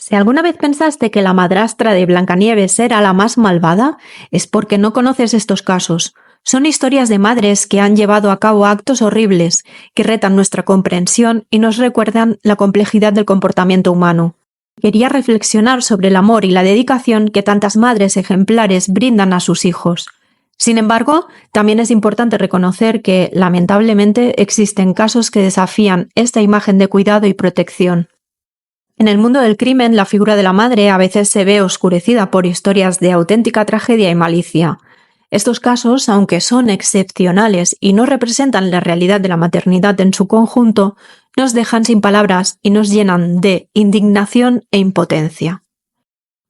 Si alguna vez pensaste que la madrastra de Blancanieves era la más malvada, es porque no conoces estos casos. Son historias de madres que han llevado a cabo actos horribles, que retan nuestra comprensión y nos recuerdan la complejidad del comportamiento humano. Quería reflexionar sobre el amor y la dedicación que tantas madres ejemplares brindan a sus hijos. Sin embargo, también es importante reconocer que, lamentablemente, existen casos que desafían esta imagen de cuidado y protección. En el mundo del crimen, la figura de la madre a veces se ve oscurecida por historias de auténtica tragedia y malicia. Estos casos, aunque son excepcionales y no representan la realidad de la maternidad en su conjunto, nos dejan sin palabras y nos llenan de indignación e impotencia.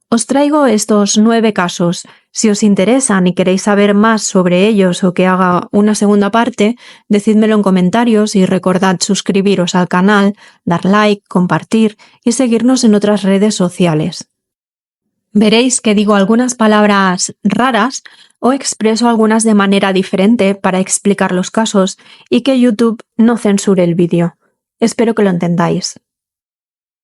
Os traigo estos 9 casos. Si os interesan y queréis saber más sobre ellos o que haga una segunda parte, decídmelo en comentarios y recordad suscribiros al canal, dar like, compartir y seguirnos en otras redes sociales. Veréis que digo algunas palabras raras o expreso algunas de manera diferente para explicar los casos y que YouTube no censure el vídeo. Espero que lo entendáis.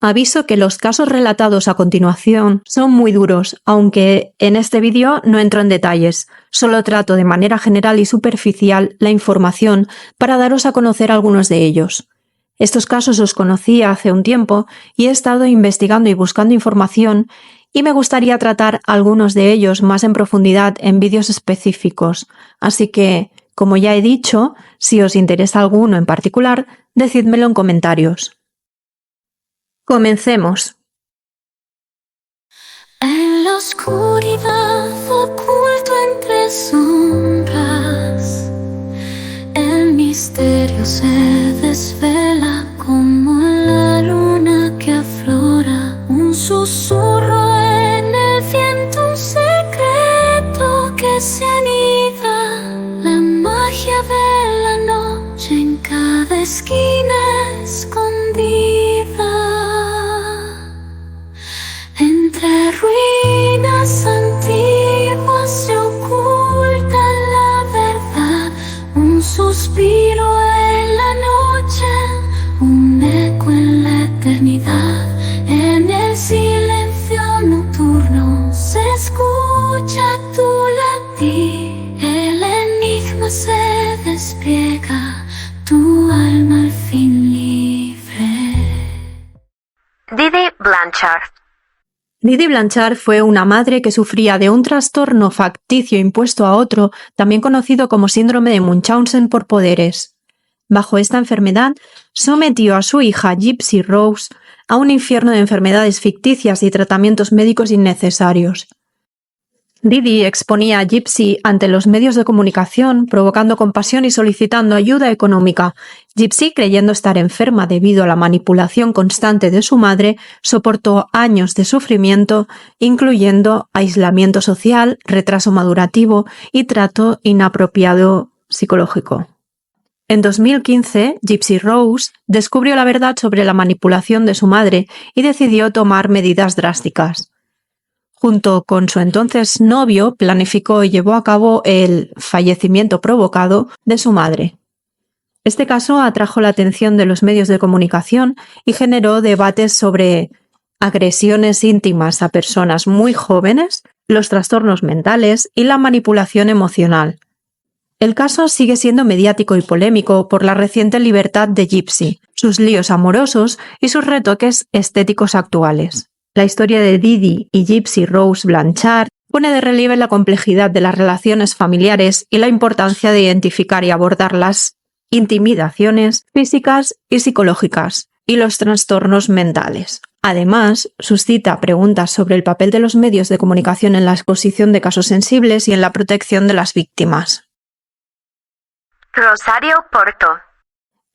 Aviso que los casos relatados a continuación son muy duros, aunque en este vídeo no entro en detalles, solo trato de manera general y superficial la información para daros a conocer algunos de ellos. Estos casos os conocí hace un tiempo y he estado investigando y buscando información y me gustaría tratar algunos de ellos más en profundidad en vídeos específicos, así que, como ya he dicho, si os interesa alguno en particular, decídmelo en comentarios. Comencemos. En la oscuridad, oculto entre sombras, el misterio se desvela como la luna que aflora, un susurro en el viento, un secreto que se anida, la magia de la noche en cada esquina escondida. Entre ruinas antiguas se oculta la verdad, un suspiro en la noche, un eco en la eternidad. En el silencio nocturno se escucha tu latir, el enigma se despliega, tu alma al fin libre. Didi Blanchard. Didi Blanchard fue una madre que sufría de un trastorno facticio impuesto a otro, también conocido como síndrome de Munchausen por poderes. Bajo esta enfermedad, sometió a su hija Gypsy Rose a un infierno de enfermedades ficticias y tratamientos médicos innecesarios. Didi exponía a Gypsy ante los medios de comunicación, provocando compasión y solicitando ayuda económica. Gypsy, creyendo estar enferma debido a la manipulación constante de su madre, soportó años de sufrimiento, incluyendo aislamiento social, retraso madurativo y trato inapropiado psicológico. En 2015, Gypsy Rose descubrió la verdad sobre la manipulación de su madre y decidió tomar medidas drásticas. Junto con su entonces novio, planificó y llevó a cabo el fallecimiento provocado de su madre. Este caso atrajo la atención de los medios de comunicación y generó debates sobre agresiones íntimas a personas muy jóvenes, los trastornos mentales y la manipulación emocional. El caso sigue siendo mediático y polémico por la reciente libertad de Gypsy, sus líos amorosos y sus retoques estéticos actuales. La historia de Didi y Gypsy Rose Blanchard pone de relieve la complejidad de las relaciones familiares y la importancia de identificar y abordar las intimidaciones físicas y psicológicas y los trastornos mentales. Además, suscita preguntas sobre el papel de los medios de comunicación en la exposición de casos sensibles y en la protección de las víctimas. Rosario Porto.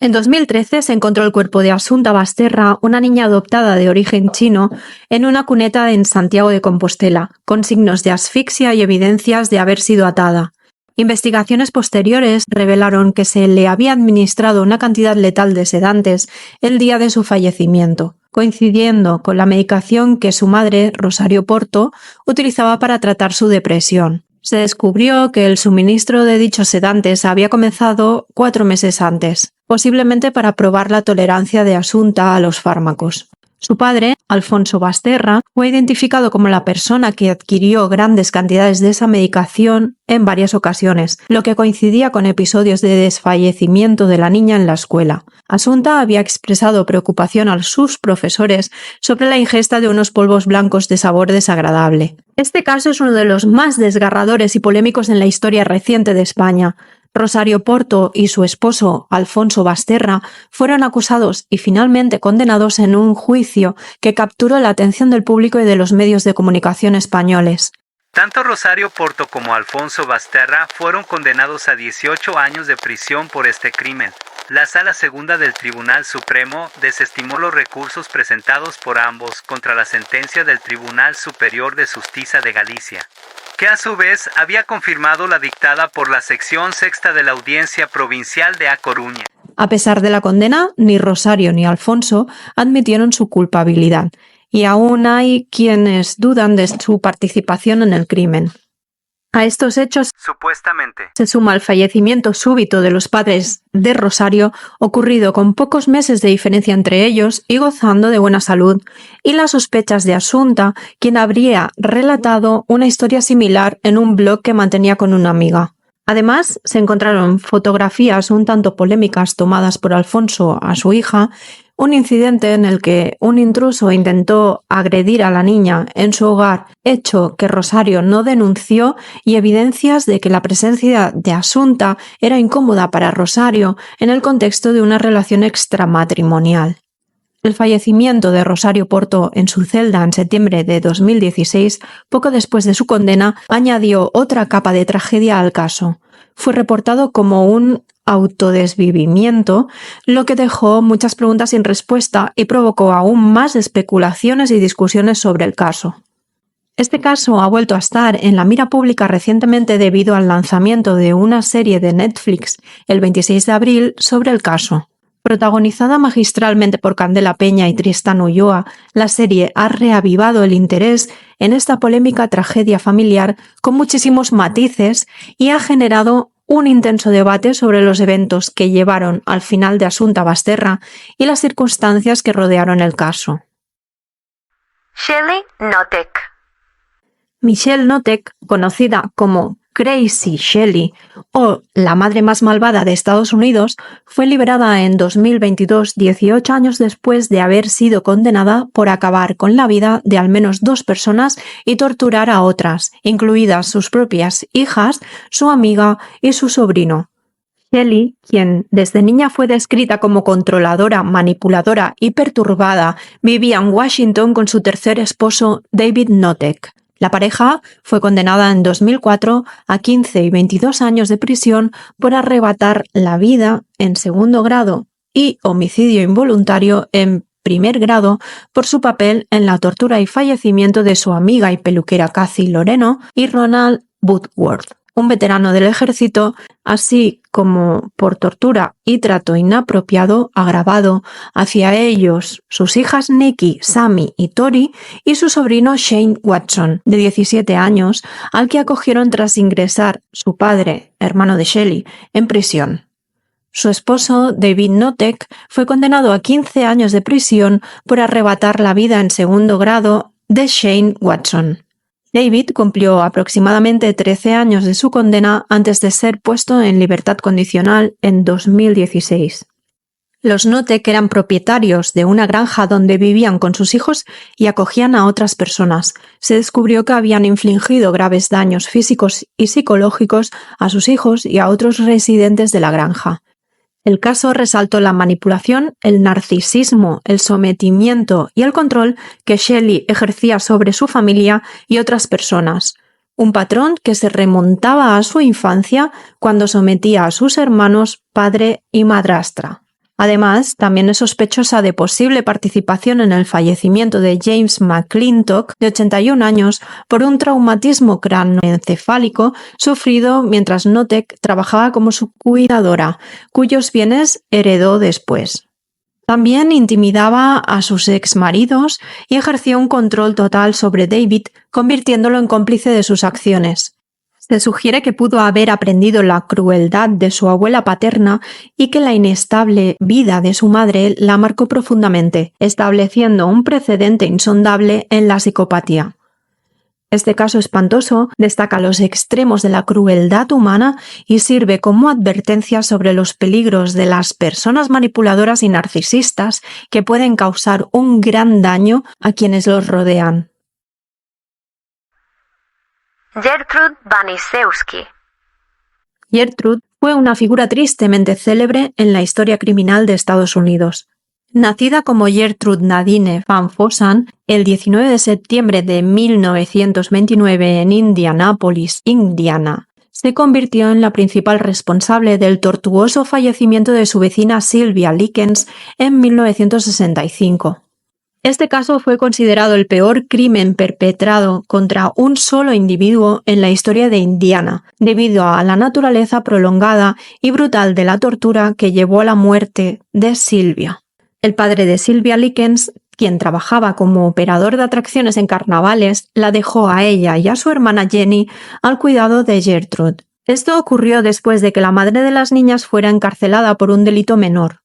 En 2013 se encontró el cuerpo de Asunta Basterra, una niña adoptada de origen chino, en una cuneta en Santiago de Compostela, con signos de asfixia y evidencias de haber sido atada. Investigaciones posteriores revelaron que se le había administrado una cantidad letal de sedantes el día de su fallecimiento, coincidiendo con la medicación que su madre, Rosario Porto, utilizaba para tratar su depresión. Se descubrió que el suministro de dichos sedantes había comenzado 4 meses antes, posiblemente para probar la tolerancia de Asunta a los fármacos. Su padre, Alfonso Basterra, fue identificado como la persona que adquirió grandes cantidades de esa medicación en varias ocasiones, lo que coincidía con episodios de desfallecimiento de la niña en la escuela. Asunta había expresado preocupación a sus profesores sobre la ingesta de unos polvos blancos de sabor desagradable. Este caso es uno de los más desgarradores y polémicos en la historia reciente de España. Rosario Porto y su esposo, Alfonso Basterra, fueron acusados y finalmente condenados en un juicio que capturó la atención del público y de los medios de comunicación españoles. Tanto Rosario Porto como Alfonso Basterra fueron condenados a 18 años de prisión por este crimen. La Sala Segunda del Tribunal Supremo desestimó los recursos presentados por ambos contra la sentencia del Tribunal Superior de Justicia de Galicia, que a su vez había confirmado la dictada por la sección sexta de la Audiencia Provincial de A Coruña. A pesar de la condena, ni Rosario ni Alfonso admitieron su culpabilidad, y aún hay quienes dudan de su participación en el crimen. A estos hechos Supuestamente se suma el fallecimiento súbito de los padres de Rosario, ocurrido con pocos meses de diferencia entre ellos y gozando de buena salud, y las sospechas de Asunta, quien habría relatado una historia similar en un blog que mantenía con una amiga. Además, se encontraron fotografías un tanto polémicas tomadas por Alfonso a su hija, un incidente en el que un intruso intentó agredir a la niña en su hogar, hecho que Rosario no denunció, y evidencias de que la presencia de Asunta era incómoda para Rosario en el contexto de una relación extramatrimonial. El fallecimiento de Rosario Porto en su celda en septiembre de 2016, poco después de su condena, añadió otra capa de tragedia al caso. Fue reportado como un autodesvivimiento, lo que dejó muchas preguntas sin respuesta y provocó aún más especulaciones y discusiones sobre el caso. Este caso ha vuelto a estar en la mira pública recientemente debido al lanzamiento de una serie de Netflix el 26 de abril sobre el caso. Protagonizada magistralmente por Candela Peña y Tristán Ulloa, la serie ha reavivado el interés en esta polémica tragedia familiar con muchísimos matices y ha generado un intenso debate sobre los eventos que llevaron al final de Asunta Basterra y las circunstancias que rodearon el caso. Shelley Notek. Michelle Notek, conocida como Crazy Shelley o la madre más malvada de Estados Unidos, fue liberada en 2022, 18 años después de haber sido condenada por acabar con la vida de al menos 2 personas y torturar a otras, incluidas sus propias hijas, su amiga y su sobrino. Shelley, quien desde niña fue descrita como controladora, manipuladora y perturbada, vivía en Washington con su tercer esposo, David Notek. La pareja fue condenada en 2004 a 15 y 22 años de prisión por arrebatar la vida en segundo grado y homicidio involuntario en primer grado por su papel en la tortura y fallecimiento de su amiga y peluquera Kathy Loreno y Ronald Woodworth, un veterano del ejército, así como por tortura y trato inapropiado agravado hacia ellos, sus hijas Nikki, Sammy y Tori y su sobrino Shane Watson, de 17 años, al que acogieron tras ingresar su padre, hermano de Shelley, en prisión. Su esposo, David Notek, fue condenado a 15 años de prisión por arrebatar la vida en segundo grado de Shane Watson. David cumplió aproximadamente 13 años de su condena antes de ser puesto en libertad condicional en 2016. Los Notek eran propietarios de una granja donde vivían con sus hijos y acogían a otras personas. Se descubrió que habían infligido graves daños físicos y psicológicos a sus hijos y a otros residentes de la granja. El caso resaltó la manipulación, el narcisismo, el sometimiento y el control que Shelley ejercía sobre su familia y otras personas, un patrón que se remontaba a su infancia cuando sometía a sus hermanos, padre y madrastra. Además, también es sospechosa de posible participación en el fallecimiento de James McClintock, de 81 años, por un traumatismo cráneoencefálico sufrido mientras Notek trabajaba como su cuidadora, cuyos bienes heredó después. También intimidaba a sus exmaridos y ejercía un control total sobre David, convirtiéndolo en cómplice de sus acciones. Se sugiere que pudo haber aprendido la crueldad de su abuela paterna y que la inestable vida de su madre la marcó profundamente, estableciendo un precedente insondable en la psicopatía. Este caso espantoso destaca los extremos de la crueldad humana y sirve como advertencia sobre los peligros de las personas manipuladoras y narcisistas que pueden causar un gran daño a quienes los rodean. Gertrude Wanisewski. Gertrude fue una figura tristemente célebre en la historia criminal de Estados Unidos. Nacida como Gertrude Nadine Van Fossen el 19 de septiembre de 1929 en Indianápolis, Indiana, se convirtió en la principal responsable del tortuoso fallecimiento de su vecina Sylvia Likens en 1965. Este caso fue considerado el peor crimen perpetrado contra un solo individuo en la historia de Indiana, debido a la naturaleza prolongada y brutal de la tortura que llevó a la muerte de Sylvia. El padre de Sylvia Likens, quien trabajaba como operador de atracciones en carnavales, la dejó a ella y a su hermana Jenny al cuidado de Gertrude. Esto ocurrió después de que la madre de las niñas fuera encarcelada por un delito menor.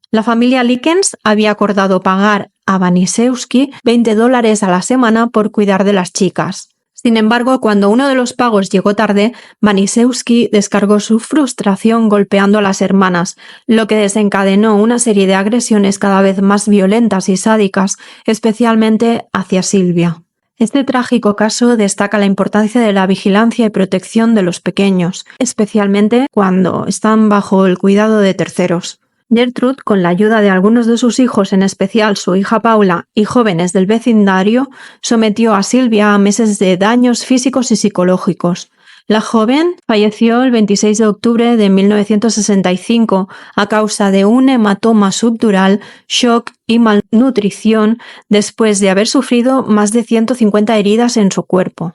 La familia Likens había acordado pagar a Wanisewski $20 a la semana por cuidar de las chicas. Sin embargo, cuando uno de los pagos llegó tarde, Wanisewski descargó su frustración golpeando a las hermanas, lo que desencadenó una serie de agresiones cada vez más violentas y sádicas, especialmente hacia Sylvia. Este trágico caso destaca la importancia de la vigilancia y protección de los pequeños, especialmente cuando están bajo el cuidado de terceros. Gertrude, con la ayuda de algunos de sus hijos, en especial su hija Paula, y jóvenes del vecindario, sometió a Sylvia a meses de daños físicos y psicológicos. La joven falleció el 26 de octubre de 1965 a causa de un hematoma subdural, shock y malnutrición después de haber sufrido más de 150 heridas en su cuerpo.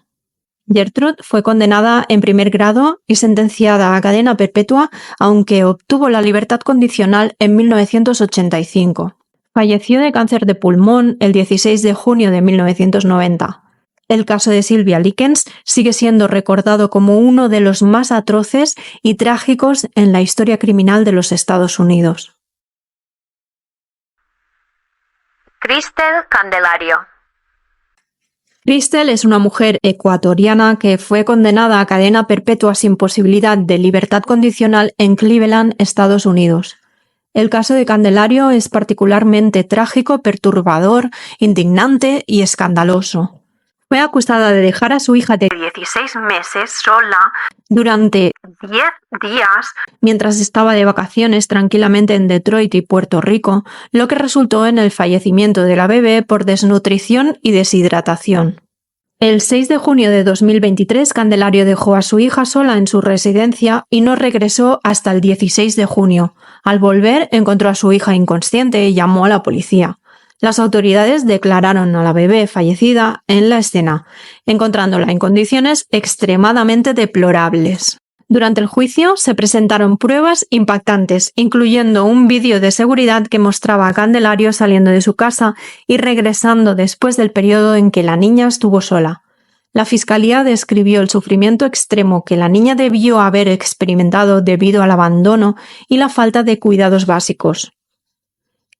Gertrude fue condenada en primer grado y sentenciada a cadena perpetua, aunque obtuvo la libertad condicional en 1985. Falleció de cáncer de pulmón el 16 de junio de 1990. El caso de Sylvia Likens sigue siendo recordado como uno de los más atroces y trágicos en la historia criminal de los Estados Unidos. Cristel Candelario. Cristel es una mujer ecuatoriana que fue condenada a cadena perpetua sin posibilidad de libertad condicional en Cleveland, Estados Unidos. El caso de Candelario es particularmente trágico, perturbador, indignante y escandaloso. Fue acusada de dejar a su hija de 16 meses sola durante 10 días mientras estaba de vacaciones tranquilamente en Detroit y Puerto Rico, lo que resultó en el fallecimiento de la bebé por desnutrición y deshidratación. El 6 de junio de 2023, Candelario dejó a su hija sola en su residencia y no regresó hasta el 16 de junio. Al volver, encontró a su hija inconsciente y llamó a la policía. Las autoridades declararon a la bebé fallecida en la escena, encontrándola en condiciones extremadamente deplorables. Durante el juicio se presentaron pruebas impactantes, incluyendo un vídeo de seguridad que mostraba a Candelario saliendo de su casa y regresando después del periodo en que la niña estuvo sola. La fiscalía describió el sufrimiento extremo que la niña debió haber experimentado debido al abandono y la falta de cuidados básicos.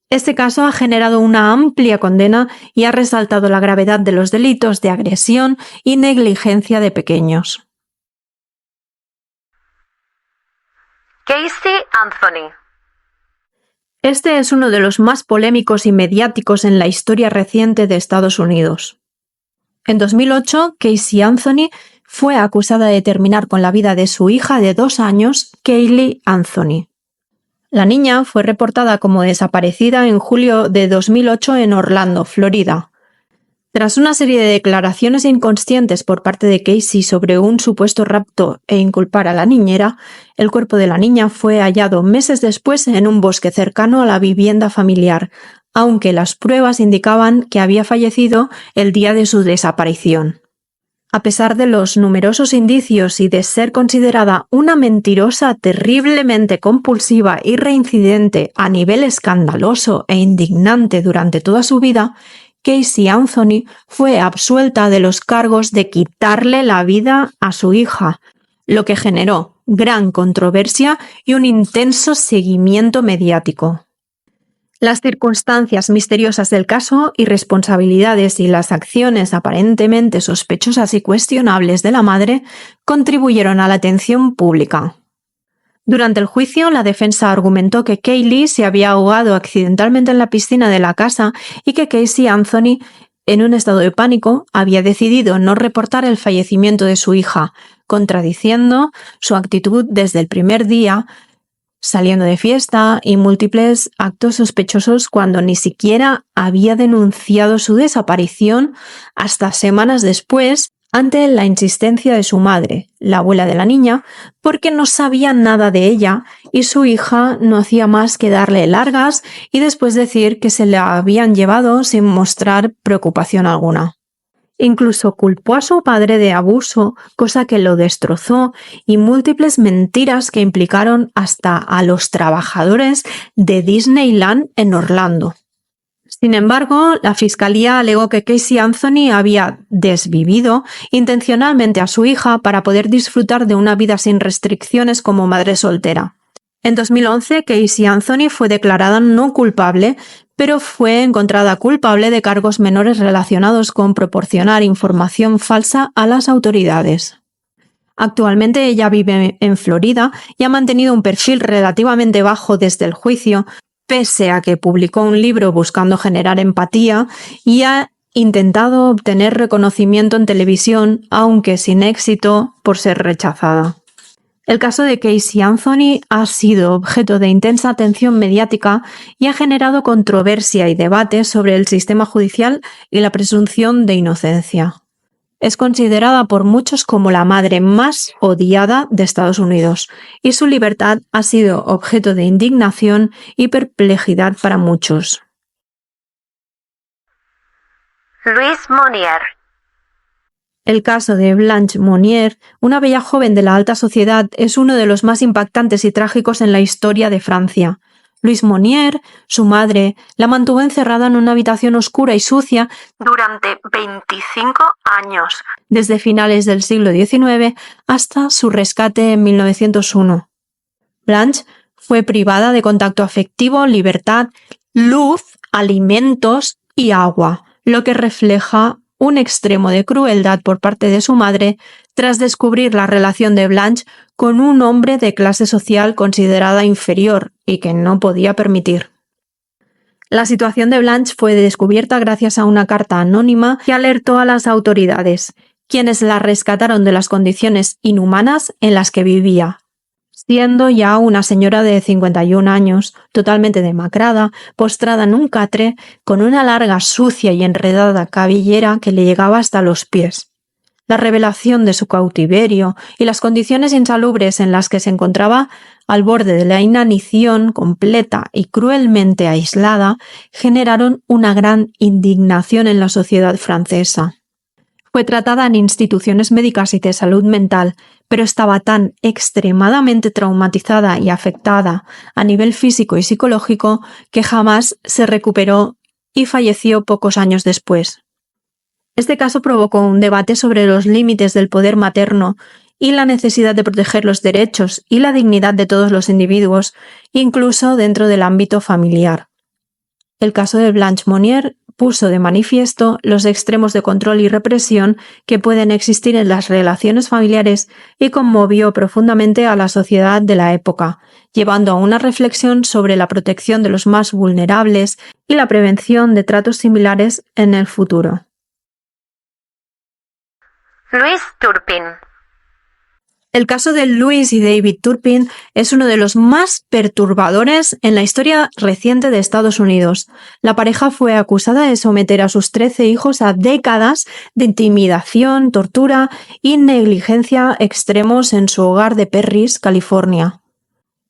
Este caso ha generado una amplia condena y ha resaltado la gravedad de los delitos de agresión y negligencia de pequeños. Casey Anthony. Este es uno de los más polémicos y mediáticos en la historia reciente de Estados Unidos. En 2008, Casey Anthony fue acusada de terminar con la vida de su hija de 2 años, Kaylee Anthony. La niña fue reportada como desaparecida en julio de 2008 en Orlando, Florida. Tras una serie de declaraciones inconscientes por parte de Casey sobre un supuesto rapto e inculpar a la niñera, el cuerpo de la niña fue hallado meses después en un bosque cercano a la vivienda familiar, aunque las pruebas indicaban que había fallecido el día de su desaparición. A pesar de los numerosos indicios y de ser considerada una mentirosa terriblemente compulsiva y reincidente a nivel escandaloso e indignante durante toda su vida, Casey Anthony fue absuelta de los cargos de quitarle la vida a su hija, lo que generó gran controversia y un intenso seguimiento mediático. Las circunstancias misteriosas del caso, irresponsabilidades y las acciones aparentemente sospechosas y cuestionables de la madre contribuyeron a la atención pública. Durante el juicio, la defensa argumentó que Kaylee se había ahogado accidentalmente en la piscina de la casa y que Casey Anthony, en un estado de pánico, había decidido no reportar el fallecimiento de su hija, contradiciendo su actitud desde el primer día, saliendo de fiesta y múltiples actos sospechosos cuando ni siquiera había denunciado su desaparición hasta semanas después ante la insistencia de su madre, la abuela de la niña, porque no sabía nada de ella y su hija no hacía más que darle largas y después decir que se la habían llevado sin mostrar preocupación alguna. Incluso culpó a su padre de abuso, cosa que lo destrozó, y múltiples mentiras que implicaron hasta a los trabajadores de Disneyland en Orlando. Sin embargo, la fiscalía alegó que Casey Anthony había desvivido intencionalmente a su hija para poder disfrutar de una vida sin restricciones como madre soltera. En 2011, Casey Anthony fue declarada no culpable, pero fue encontrada culpable de cargos menores relacionados con proporcionar información falsa a las autoridades. Actualmente ella vive en Florida y ha mantenido un perfil relativamente bajo desde el juicio, pese a que publicó un libro buscando generar empatía y ha intentado obtener reconocimiento en televisión, aunque sin éxito por ser rechazada. El caso de Casey Anthony ha sido objeto de intensa atención mediática y ha generado controversia y debate sobre el sistema judicial y la presunción de inocencia. Es considerada por muchos como la madre más odiada de Estados Unidos, y su libertad ha sido objeto de indignación y perplejidad para muchos. Louise Monnier. El caso de Blanche Monnier, una bella joven de la alta sociedad, es uno de los más impactantes y trágicos en la historia de Francia. Louise Monnier, su madre, la mantuvo encerrada en una habitación oscura y sucia durante 25 años, desde finales del siglo XIX hasta su rescate en 1901. Blanche fue privada de contacto afectivo, libertad, luz, alimentos y agua, lo que refleja un extremo de crueldad por parte de su madre tras descubrir la relación de Blanche con un hombre de clase social considerada inferior y que no podía permitir. La situación de Blanche fue descubierta gracias a una carta anónima que alertó a las autoridades, quienes la rescataron de las condiciones inhumanas en las que vivía. Siendo ya una señora de 51 años, totalmente demacrada, postrada en un catre, con una larga, sucia y enredada cabellera que le llegaba hasta los pies. La revelación de su cautiverio y las condiciones insalubres en las que se encontraba al borde de la inanición completa y cruelmente aislada generaron una gran indignación en la sociedad francesa. Fue tratada en instituciones médicas y de salud mental, pero estaba tan extremadamente traumatizada y afectada a nivel físico y psicológico que jamás se recuperó y falleció pocos años después. Este caso provocó un debate sobre los límites del poder materno y la necesidad de proteger los derechos y la dignidad de todos los individuos, incluso dentro del ámbito familiar. El caso de Blanche Monnier puso de manifiesto los extremos de control y represión que pueden existir en las relaciones familiares y conmovió profundamente a la sociedad de la época, llevando a una reflexión sobre la protección de los más vulnerables y la prevención de tratos similares en el futuro. Louis Turpin. El caso de Louis y David Turpin es uno de los más perturbadores en la historia reciente de Estados Unidos. La pareja fue acusada de someter a sus 13 hijos a décadas de intimidación, tortura y negligencia extremos en su hogar de Perris, California.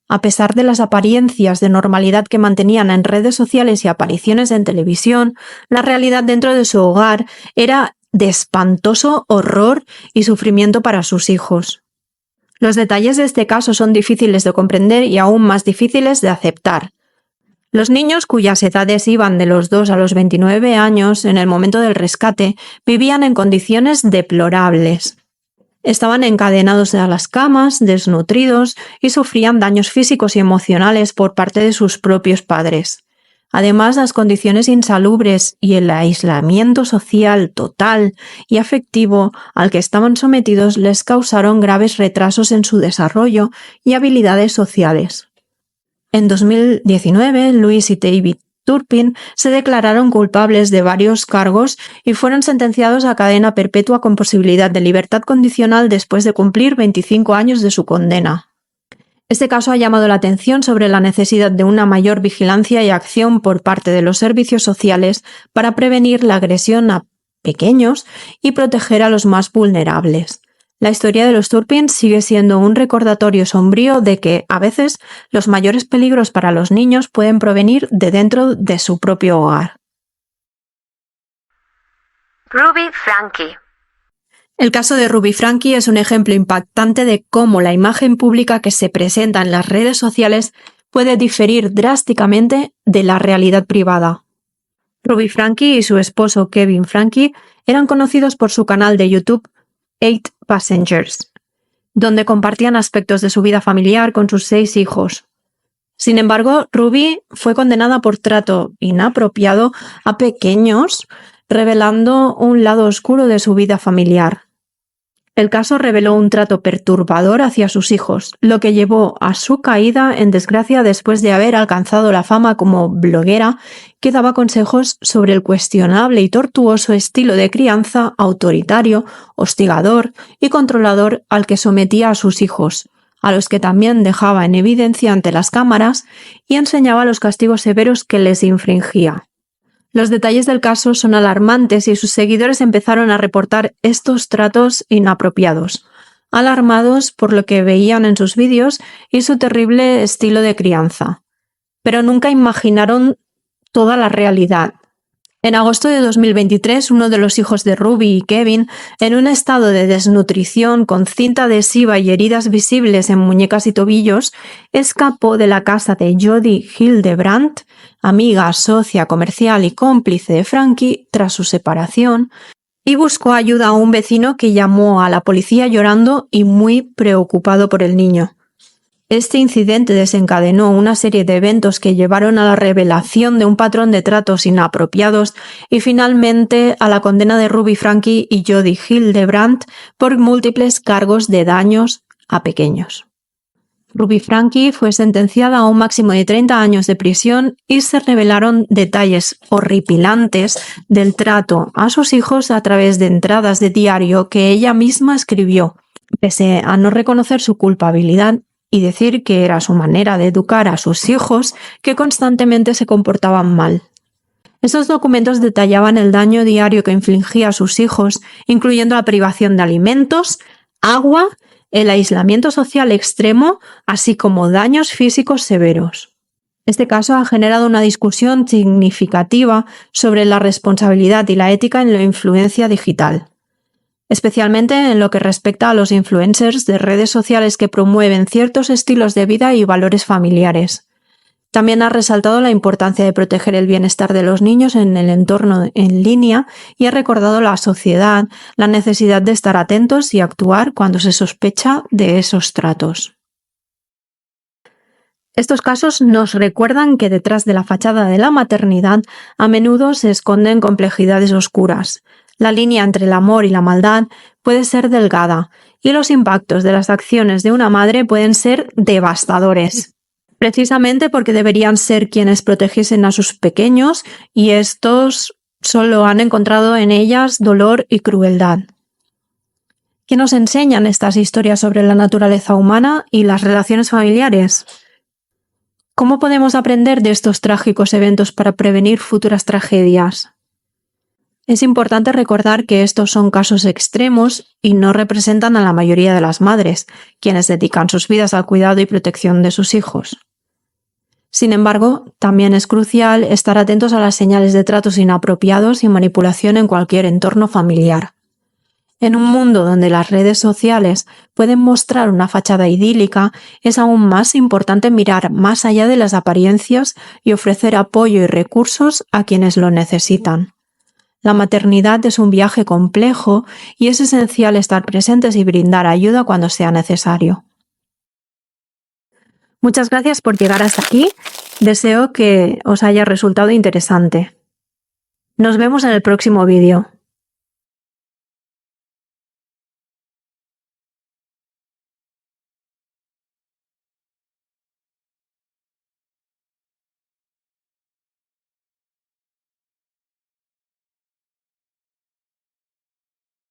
A pesar de las apariencias de normalidad que mantenían en redes sociales y apariciones en televisión, la realidad dentro de su hogar era de espantoso horror y sufrimiento para sus hijos. Los detalles de este caso son difíciles de comprender y aún más difíciles de aceptar. Los niños cuyas edades iban de los 2 a los 29 años en el momento del rescate vivían en condiciones deplorables. Estaban encadenados a las camas, desnutridos y sufrían daños físicos y emocionales por parte de sus propios padres. Además, las condiciones insalubres y el aislamiento social total y afectivo al que estaban sometidos les causaron graves retrasos en su desarrollo y habilidades sociales. En 2019, Louis y David Turpin se declararon culpables de varios cargos y fueron sentenciados a cadena perpetua con posibilidad de libertad condicional después de cumplir 25 años de su condena. Este caso ha llamado la atención sobre la necesidad de una mayor vigilancia y acción por parte de los servicios sociales para prevenir la agresión a pequeños y proteger a los más vulnerables. La historia de los Turpin sigue siendo un recordatorio sombrío de que, a veces, los mayores peligros para los niños pueden provenir de dentro de su propio hogar. Ruby Franke. El caso de Ruby Franke es un ejemplo impactante de cómo la imagen pública que se presenta en las redes sociales puede diferir drásticamente de la realidad privada. Ruby Franke y su esposo Kevin Franke eran conocidos por su canal de YouTube 8 Passengers, donde compartían aspectos de su vida familiar con sus 6 hijos. Sin embargo, Ruby fue condenada por trato inapropiado a pequeños, revelando un lado oscuro de su vida familiar. El caso reveló un trato perturbador hacia sus hijos, lo que llevó a su caída en desgracia después de haber alcanzado la fama como bloguera que daba consejos sobre el cuestionable y tortuoso estilo de crianza autoritario, hostigador y controlador al que sometía a sus hijos, a los que también dejaba en evidencia ante las cámaras y enseñaba los castigos severos que les infringía. Los detalles del caso son alarmantes y sus seguidores empezaron a reportar estos tratos inapropiados, alarmados por lo que veían en sus vídeos y su terrible estilo de crianza. Pero nunca imaginaron toda la realidad. En agosto de 2023, uno de los hijos de Ruby y Kevin, en un estado de desnutrición con cinta adhesiva y heridas visibles en muñecas y tobillos, escapó de la casa de Jodi Hildebrandt, amiga, socia comercial y cómplice de Franke tras su separación, y buscó ayuda a un vecino que llamó a la policía llorando y muy preocupado por el niño. Este incidente desencadenó una serie de eventos que llevaron a la revelación de un patrón de tratos inapropiados y finalmente a la condena de Ruby Franke y Jodi Hildebrandt por múltiples cargos de daños a pequeños. Ruby Franke fue sentenciada a un máximo de 30 años de prisión y se revelaron detalles horripilantes del trato a sus hijos a través de entradas de diario que ella misma escribió, pese a no reconocer su culpabilidad y decir que era su manera de educar a sus hijos que constantemente se comportaban mal. Esos documentos detallaban el daño diario que infligía a sus hijos, incluyendo la privación de alimentos, agua, el aislamiento social extremo, así como daños físicos severos. Este caso ha generado una discusión significativa sobre la responsabilidad y la ética en la influencia digital, especialmente en lo que respecta a los influencers de redes sociales que promueven ciertos estilos de vida y valores familiares. También ha resaltado la importancia de proteger el bienestar de los niños en el entorno en línea y ha recordado a la sociedad la necesidad de estar atentos y actuar cuando se sospecha de esos tratos. Estos casos nos recuerdan que detrás de la fachada de la maternidad a menudo se esconden complejidades oscuras. La línea entre el amor y la maldad puede ser delgada y los impactos de las acciones de una madre pueden ser devastadores, precisamente porque deberían ser quienes protegiesen a sus pequeños y estos solo han encontrado en ellas dolor y crueldad. ¿Qué nos enseñan estas historias sobre la naturaleza humana y las relaciones familiares? ¿Cómo podemos aprender de estos trágicos eventos para prevenir futuras tragedias? Es importante recordar que estos son casos extremos y no representan a la mayoría de las madres, quienes dedican sus vidas al cuidado y protección de sus hijos. Sin embargo, también es crucial estar atentos a las señales de tratos inapropiados y manipulación en cualquier entorno familiar. En un mundo donde las redes sociales pueden mostrar una fachada idílica, es aún más importante mirar más allá de las apariencias y ofrecer apoyo y recursos a quienes lo necesitan. La maternidad es un viaje complejo y es esencial estar presentes y brindar ayuda cuando sea necesario. Muchas gracias por llegar hasta aquí. Deseo que os haya resultado interesante. Nos vemos en el próximo vídeo.